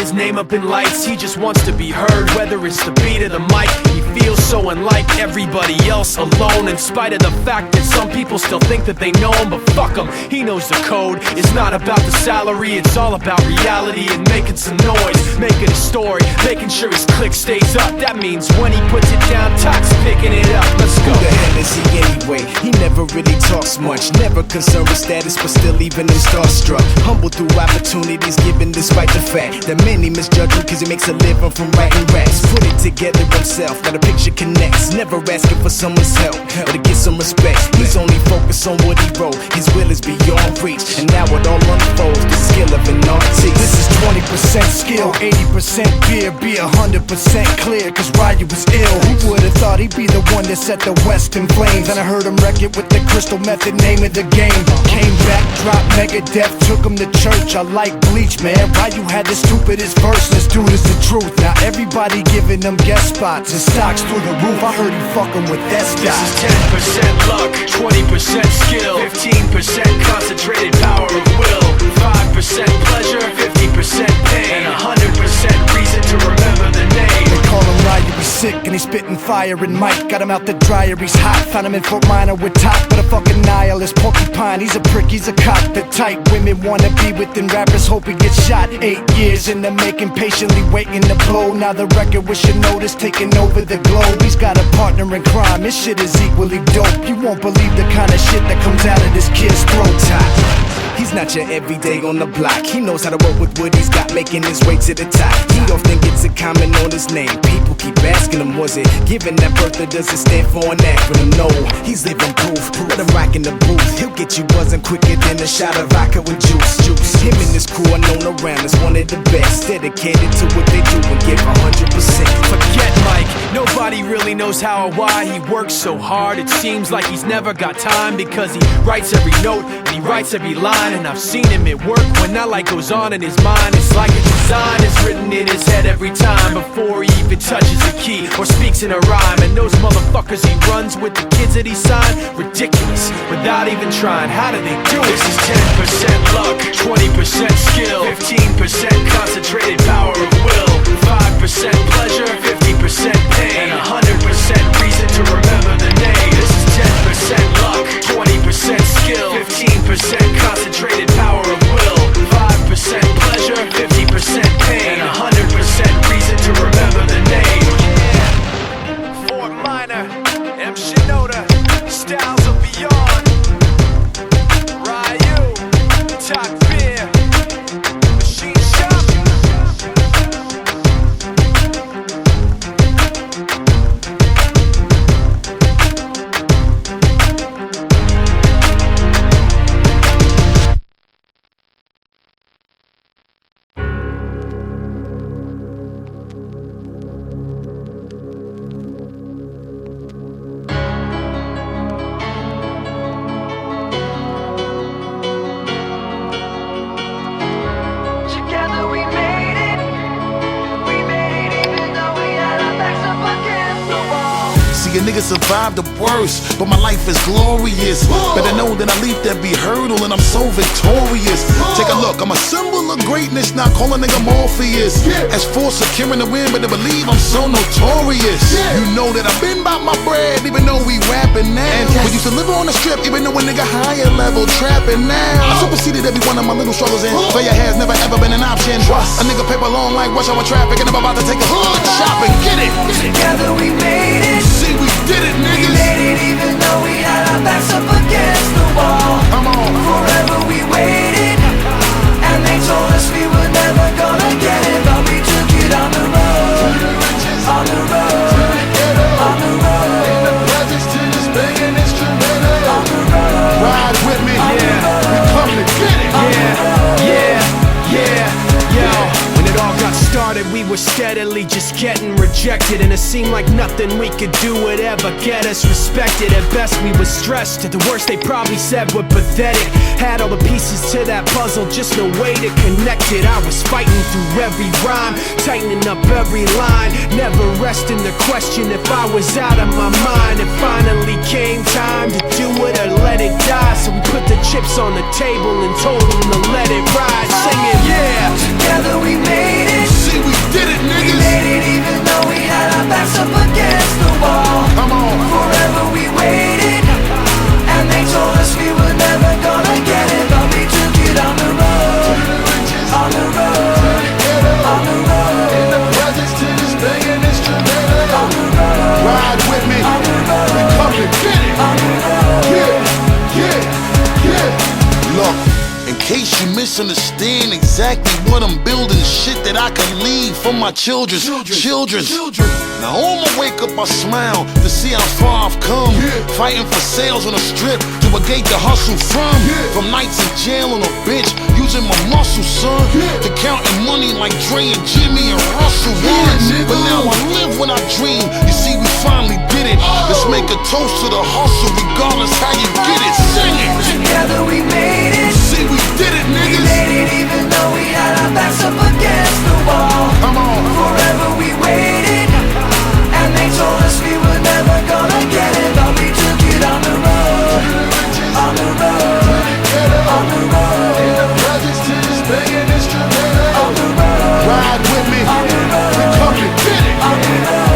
his name up in lights. He just wants to be heard, whether it's the beat or the mic. He feels so unlike everybody else, alone, in spite of the fact that some people still think that they know him. But fuck him, he knows the code. It's not about the salary, it's all about reality and making some noise, making a story, making sure his click stays up. That means when he puts it down, Tox picking it up. Let's go. Who the hell is he anyway? He never really talks much, never concerned with status, but still even him starstruck. Humble through opportunities given despite the fact that many misjudge him cause he makes a living from writing raps. Put it together himself, now the picture connects. Never asking for someone's help or to get some respect. He's only focused on what he wrote. His will is beyond reach, and now it all unfolds, the skill of an artist. This is 20% skill, 80% fear. Be 100% clear, cause Ryu was ill. Who would've thought he'd be the one that set the West in flames? And I heard him wreck it with the crystal method, name of the game. Came back, dropped Megadeth, took him to church. I like Bleach, man. Ryu had the stupidest verse, this dude is the truth. Now everybody giving them guest spots and stocks through the roof. I heard he fucking with that stock. This is 10% luck, 20% skill, 15% concentrated power of will, 5% pleasure, 50% pain, and 100% reason to remember the name. They call him Ryu, he's sick and he's spitting fire. And Mike got him out the dryer, he's hot. Found him in Fort Minor with top, but a fucking nihilist porcupine. He's a prick, he's a cop. The type women wanna be within, rappers hope he gets shot. 8 years in the making, patiently waiting to blow. Now the record with your notice taking over the globe. He's got a partner in crime, his shit is equally dope. You won't believe the kind of shit that comes out of this kid's throat. He's not your everyday on the block. He knows how to work with what he's got, making his way to the top. He often gets a comment on his name. People keep asking him, was it given that birth or does it stand for an acronym? No, he's living proof. Let him rock in the booth. He'll get you buzzing quicker than a shot of vodka with juice. Him and his crew are known around as one of the best, dedicated to what they do and give 100%. Forget Mike, nobody really knows how or why he works so hard. It seems like he's never got time, because he writes every note and he writes every line. And I've seen him at work when that light goes on in his mind. It's like a design is written in his head every time, before he even touches a key or speaks in a rhyme. And those motherfuckers he runs with, the kids that he signed, ridiculous, without even trying. How do they do it? This is 10% luck, 20% skill, 15% concentrated power of will, 5% pleasure, 50% pain, and 100% reason to remember the name. This is 10% luck, 20% skill, 15% concentrated power of will, 5% pleasure, 50% pain, and 100% reason to remember the name. Yeah. Fort Minor, M. Shinoda, styles of beyond. Ryu, Top Beer, Machine Shop. A nigga survived the worst, but my life is glorious. Better know that I leap every hurdle and I'm so victorious. Take a look, I'm a symbol of greatness, not call a nigga Morpheus. As for securing the win, but to believe I'm so notorious. You know that I've been by my bread, even though we rapping now. We used to live on the strip, even though a nigga higher level trapping now. I superseded every one of my little struggles, and failure has never ever been an option. A nigga paper long like rush hour traffic, and I'm about to take a hood shopping. Get it! Together we made it. See, we did it, niggas. We made it even though we had our backs up against the wall. Come on. Forever we waited, and they told us we were never gonna get it, but we took it on the road, on the road, on the road. In the projects to this big and instrumental. On the road. Ride with me, yeah. We come to get it. Yeah, yo. When it all got started, we were steadily just getting rejected, and it seemed like nothing we could do would ever get us respected. At best we were stressed, at the worst they probably said we're pathetic. Had all the pieces to that puzzle, just no way to connect it. I was fighting through every rhyme, tightening up every line, never resting the question if I was out of my mind. It finally came time to do it or let it die, so we put the chips on the table and told them to let it ride. Singing, yeah. Together we made it. misunderstand exactly what I'm building. Shit that I can leave for my children. Now on my wake up I smile to see how far I've come. Fighting for sales on the strip to a gate to hustle from. From nights in jail on a bench, using my muscle, son. To counting money like Dre and Jimmy and Russell once. But now I live when I dream. You see, we finally did it. Let's make a toast to the hustle, regardless how you get it. Sing it. Together we made it. See, we did it, niggas. We made it even though we had our backs up against the wall. Come on. Forever we waited, and they told us we were never gonna get it, but we took it on the road, on the road, on the road. In the projects to this begging instrumental. On the road. Ride with me. On the road. We come and get it. On the road.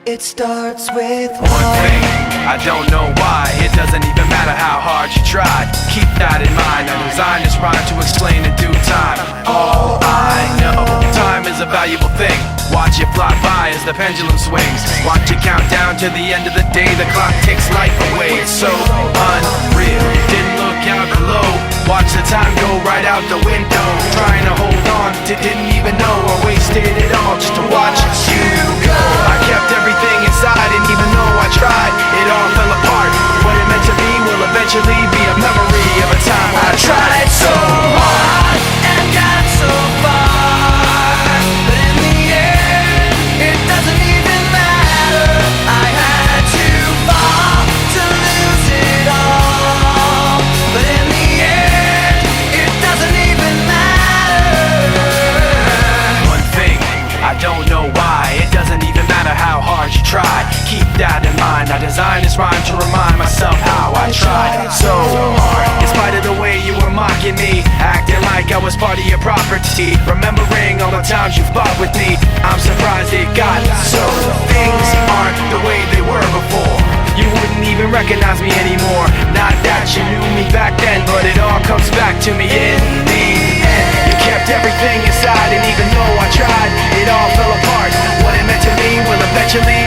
It starts with One thing, I don't know why. It doesn't even matter how hard you try. Keep that in mind. I designed this rhyme to explain in due time. All I know, time is a valuable thing. Watch it fly by as the pendulum swings. Watch it count down to the end of the day. The clock takes life away. It's so unreal. Didn't look out below. Watch the time go right out the window. Trying to hold on to didn't even know I wasted it all just to watch you go. I kept everything inside, and even though I tried, it all fell apart. What it meant to me will eventually be a memory of a time I tried so hard and got so far, but in the end, it doesn't even matter. I had to fall to lose it all, but in the end, it doesn't even matter. One thing, I don't know why. It doesn't even matter how hard you try. Keep that in mind. I designed this rhyme to remind myself how I tried so hard. In spite of the way you were mocking me, acting like I was part of your property, remembering all the times you fought with me, I'm surprised it got so. Things aren't the way they were before. You wouldn't even recognize me anymore. Not that you knew me back then, but it all comes back to me in the end. You kept everything inside, and even though I tried, it all fell apart. What it meant to me will eventually